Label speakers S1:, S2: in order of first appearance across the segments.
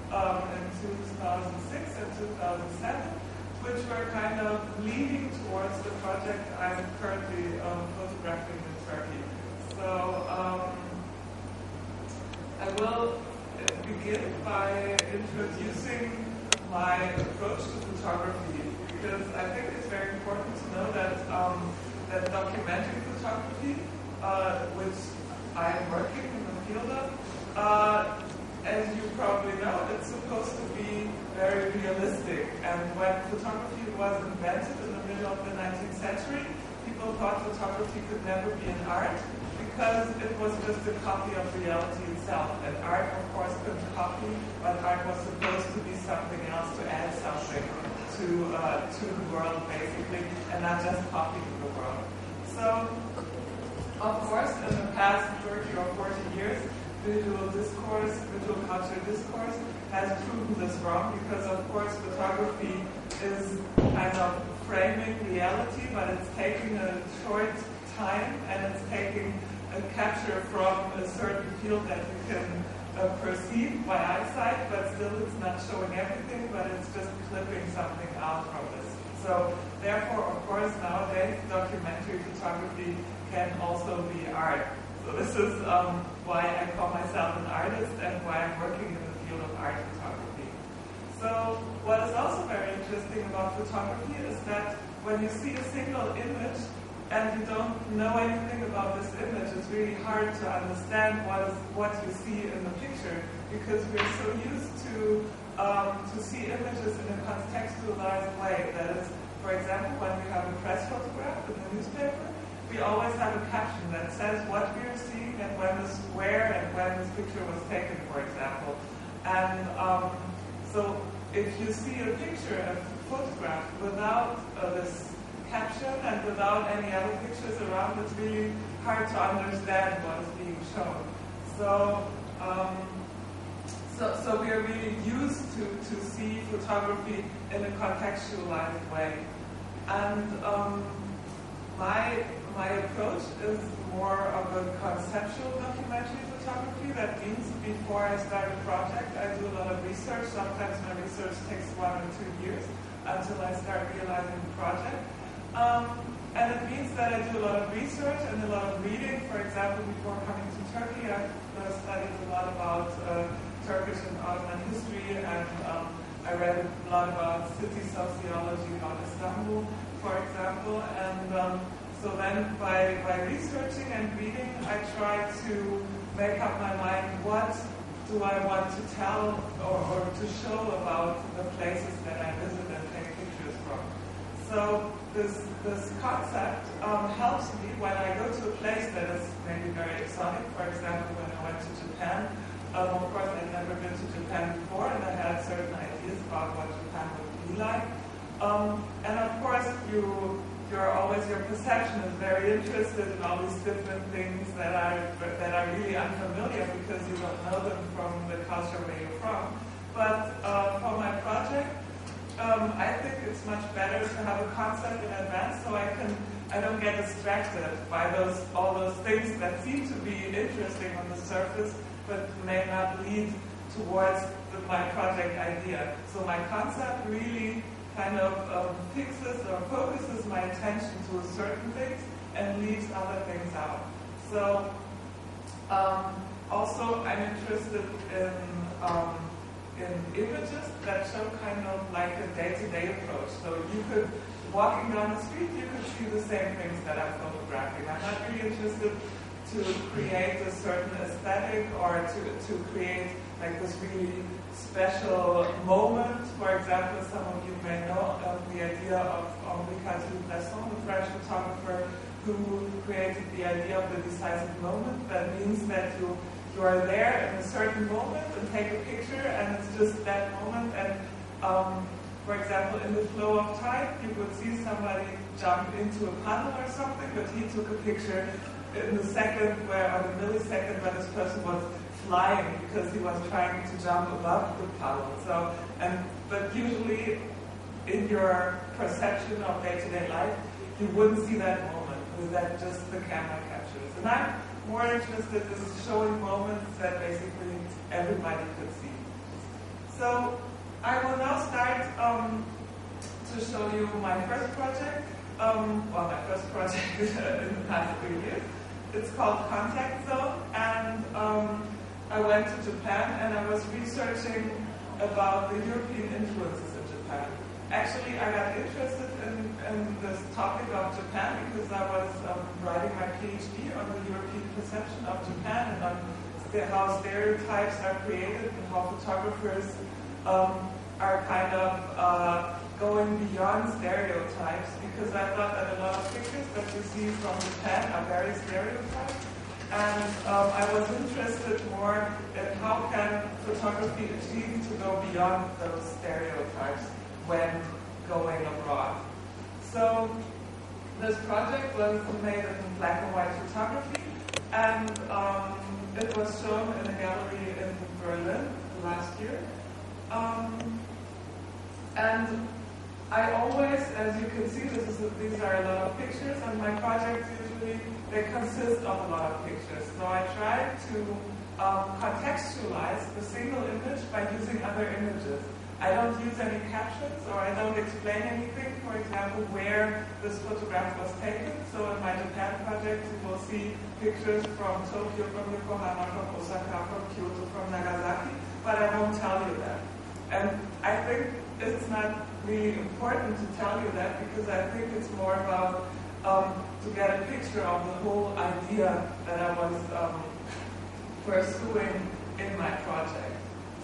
S1: in 2006 and 2007, which were kind of leading towards the project I'm currently photographing in Turkey. So I will begin by introducing my approach to photography, because I think it's very important to know that that documentary photography, which I'm working in the field of, as you probably know, it's supposed to be very realistic. And when photography was invented in the middle of the 19th century, people thought photography could never be an art because it was just a copy of reality itself. And art, of course, couldn't copy, but art was supposed to be something else, to add something to the world, basically, and not just copying the world. So, of course, in the past 30 or 40 years, visual culture discourse has proven this wrong, because of course photography is kind of framing reality, but it's taking a short time and it's taking a capture from a certain field that you can perceive by eyesight, but still it's not showing everything, but it's just clipping something out from this. So therefore, of course, nowadays documentary photography can also be art. So this is why I call myself an artist and why I'm working in the field of art photography. So what is also very interesting about photography is that when you see a single image and you don't know anything about this image, it's really hard to understand what you see in the picture, because we're so used to see images in a contextualized way. That is, for example, when we have a press photograph in the newspaper, we always have a caption that says what we are seeing and where and when this picture was taken, for example. And so if you see a picture, a photograph, without this caption and without any other pictures around, it's really hard to understand what is being shown. So so we are really used to see photography in a contextualized way. And my approach is more of a conceptual documentary photography. That means before I start a project, I do a lot of research. Sometimes my research takes 1 or 2 years until I start realizing the project. And it means that I do a lot of research and a lot of reading. For example, before coming to Turkey, I've studied a lot about Turkish and Ottoman history, and I read a lot about city sociology, about Istanbul, for example. And so then by researching and reading, I try to make up my mind what do I want to tell or to show about the places that I visit and take pictures from. So this concept helps me when I go to a place that is maybe very exotic. For example, when I went to Japan, of course I'd never been to Japan before, and I had certain ideas about what Japan would be like. And of course your perception is very interested in all these different things that are really unfamiliar because you don't know them from the culture where you're from. But for my project, I think it's much better to have a concept in advance, so I don't get distracted by all those things that seem to be interesting on the surface, but may not lead towards my project idea. So my concept really kind of fixes or focuses my attention to certain things and leaves other things out. So also I'm interested in images that show kind of like a day-to-day approach. So you could, walking down the street, you could see the same things that I'm photographing. I'm not really interested to create a certain aesthetic or to create like this really special moment. For example, some of you may know the idea of Henri Cartier-Bresson, the French photographer who created the idea of the decisive moment. That means that you are there in a certain moment and take a picture, and it's just that moment. And for example, in the flow of time, you would see somebody jump into a puddle or something, but he took a picture in the second or the millisecond where this person was flying because he was trying to jump above the puddle. So, but usually in your perception of day-to-day life, you wouldn't see that moment because that just the camera captures. And I'm more interested in showing moments that basically everybody could see. So I will now start to show you my first project. My first project in the past 3 years. It's called Contact Zone, and I went to Japan and I was researching about the European influences in Japan. Actually, I got interested in this topic of Japan because I was writing my PhD on the European perception of Japan and on how stereotypes are created and how photographers are kind of going beyond stereotypes, because I thought that a lot of pictures that you see from Japan are very stereotyped. And I was interested more in how can photography achieve to go beyond those stereotypes when going abroad. So this project was made in black and white photography, and it was shown in a gallery in Berlin last year. And I always, as you can see, these are a lot of pictures, and my projects usually, they consist of a lot of pictures. So I try to contextualize the single image by using other images. I don't use any captions, or I don't explain anything, for example, where this photograph was taken. So in my Japan project, you will see pictures from Tokyo, from Yokohama, from Osaka, from Kyoto, from Nagasaki, but I won't tell you that. And I think it's not really important to tell you that, because I think it's more about to get a picture of the whole idea that I was pursuing in my project.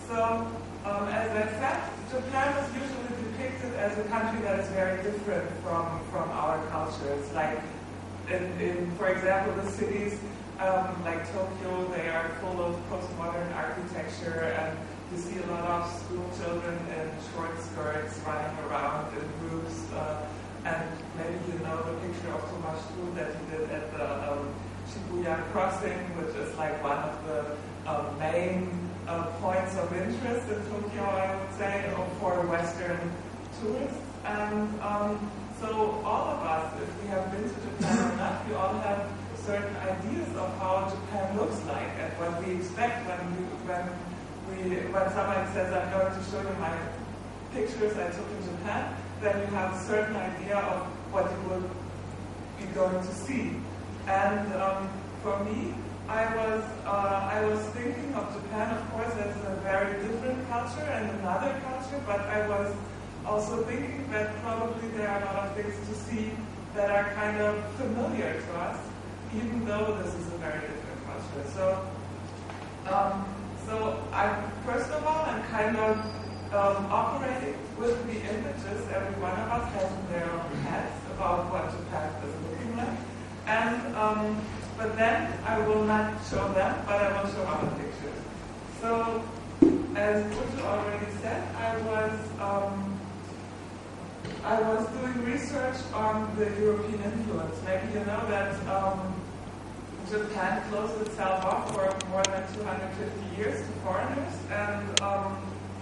S1: So, as I said, Japan is usually depicted as a country that is very different from our cultures. Like, for example, the cities like Tokyo, they are full of postmodern architecture, and you see a lot of school children in short skirts running around in groups. And maybe you know the picture of Thomas Stuhl that he did at the Shibuya crossing, which is like one of the main points of interest in Tokyo, I would say, for Western tourists. And so all of us, if we have been to Japan or not, we all have certain ideas of how Japan looks like and what we expect when someone says, I'm going to show you my pictures I took in Japan, then you have a certain idea of what you will be going to see. And for me, I was thinking of Japan, of course, as a very different culture and another culture, but I was also thinking that probably there are a lot of things to see that are kind of familiar to us, even though this is a very different culture. So first of all, I'm kind of operating with the images every one of us has in their own heads about what Japan is looking like. And but then I will not show them, but I will show other pictures. So, as Uju already said, I was doing research on the European influence. Maybe you know that Japan closed itself off for more than 250 years to foreigners, and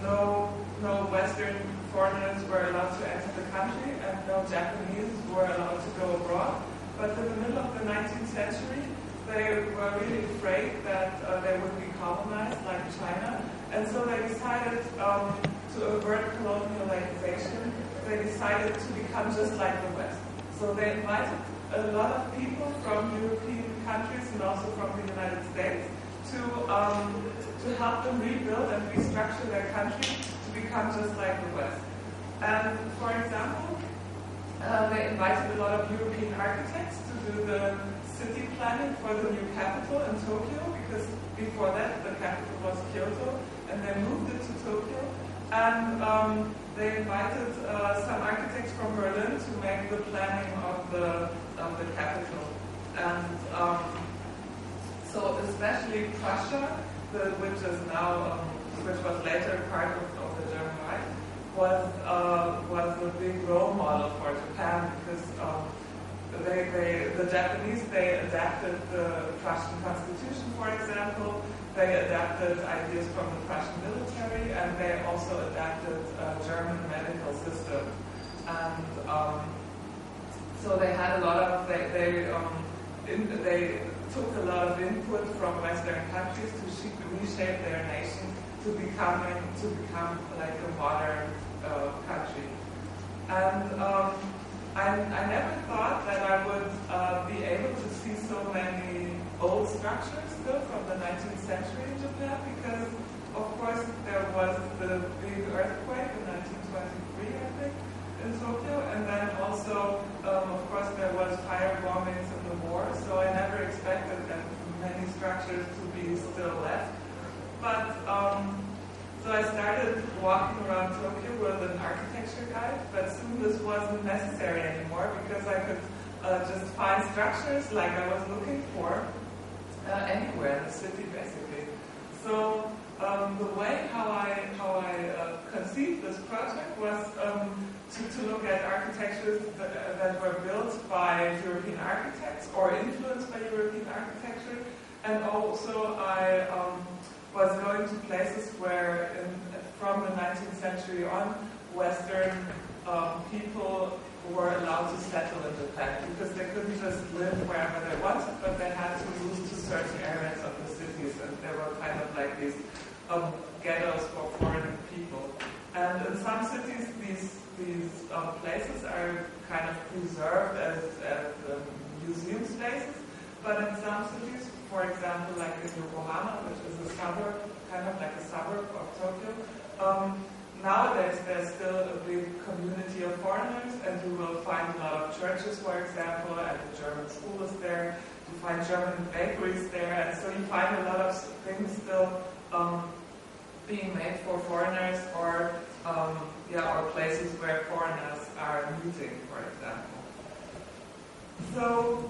S1: no Western foreigners were allowed to enter the country, and no Japanese were allowed to go abroad. But in the middle of the 19th century, they were really afraid that they would be colonized like China, and so they decided to avert colonialization. They decided to become just like the West. So they invited a lot of people from European countries and also from the United States to help them rebuild and restructure their country to become just like the West. And for example, they invited a lot of European architects to do the city planning for the new capital in Tokyo, because before that the capital was Kyoto, and they moved it to Tokyo. And they invited some architects from Berlin to make the planning of the capital. And so especially Prussia, which was later part of the German Reich, was a big role model for Japan, because the Japanese, they adapted the Prussian constitution, for example. They adapted ideas from the Prussian military, and they also adapted German medical system. And so they had a lot of they took a lot of input from Western countries to reshape their nation to become like a modern country. And I never thought that I would be able to see so many old structures still from the 19th century in Japan, because of course there was the big earthquake in 1923, I think, in Tokyo, and then also, of course, there was fire bombings in the war, so I never expected that many structures to be still left. But, so I started walking around Tokyo with an architecture guide, but soon this wasn't necessary anymore because I could just find structures like I was looking for anywhere in the city, basically. So the way how I conceived this project was to look at architectures that were built by European architects or influenced by European architecture, and also I was going to places where, from the 19th century on, Western people were allowed to settle in Japan because they couldn't just live wherever they wanted, but they had to move to certain areas of the cities, and there were kind of like these ghettos for foreign people. And in some cities, these places are kind of preserved as museum spaces, but in some cities, for example, like in Yokohama, which is a suburb, kind of like a suburb of Tokyo, nowadays there's still a big community of foreigners, and you will find a lot of churches, for example, and the German school is there. You find German bakeries there, and so you find a lot of things still being made for foreigners, or places where foreigners are meeting, for example. So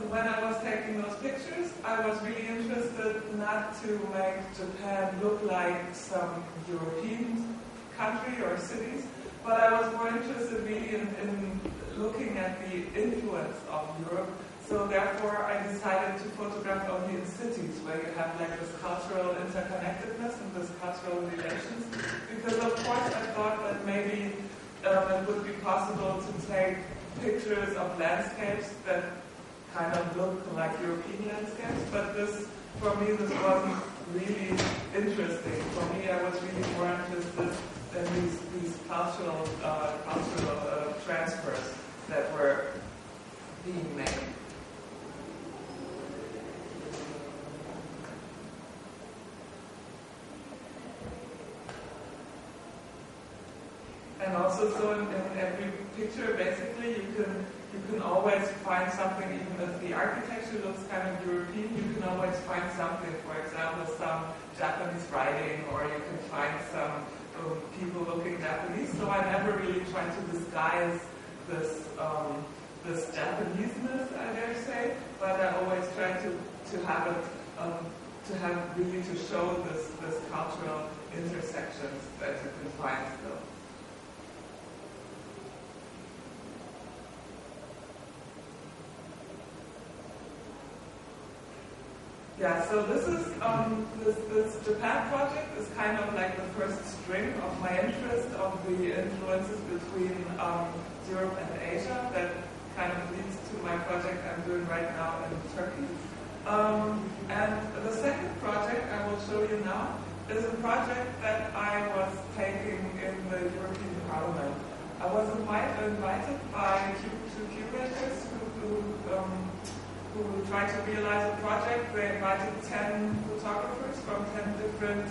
S1: when I was taking those pictures, I was really interested not to make Japan look like some European country or cities, but I was more interested really in looking at the influence of Europe. So therefore, I decided to photograph only in cities where you have like this cultural interconnectedness and this cultural relations. Because of course, I thought that maybe it would be possible to take pictures of landscapes that kind of look like European landscapes, but for me, this wasn't really interesting. For me, I was really more interested in these cultural transfers that were being made. And also, so in every picture, basically, you can always find something, even if the architecture looks kind of European, you can always find something, for example, some Japanese writing, or you can find some people looking Japanese. So I never really tried to disguise this Japaneseness, I dare say, but I always tried to have it, to show this cultural intersections that you can find still. Yeah, so this is this Japan project is kind of like the first string of my interest of the influences between Europe and Asia that kind of leads to my project I'm doing right now in Turkey. And the second project I will show you now is a project that I was taking in the European Parliament. I was invited by two curators who tried to realize a project. They invited 10 photographers from 10 different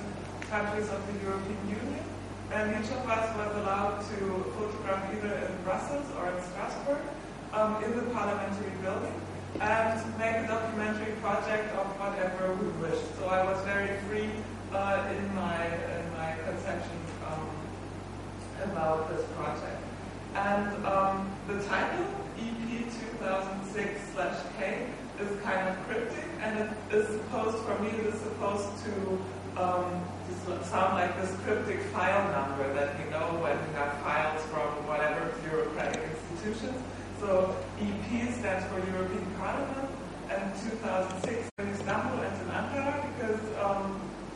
S1: countries of the European Union, and each of us was allowed to photograph either in Brussels or in Strasbourg in the parliamentary building and make a documentary project of whatever we wished. So I was very free in my conceptions about this project. And the title, EP 2006/K, is kind of cryptic, and it is supposed to sound like this cryptic file number that we know when we have files from whatever bureaucratic institutions. So EP stands for European Parliament, and 2006 in Istanbul and in Ankara, because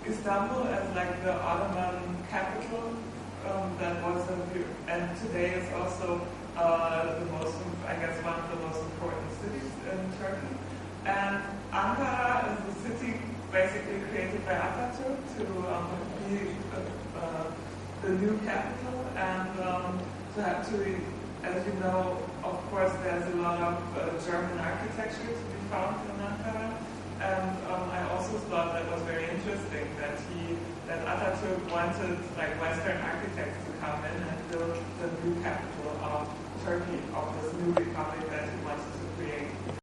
S1: Istanbul as like the Ottoman capital that was and today is also one of the most important cities in Turkey. And Ankara is the city basically created by Atatürk to be see the new capital, and to have to, as you know, of course, there's a lot of German architecture to be found in Ankara, and I also thought that was very interesting that Atatürk wanted like Western architects to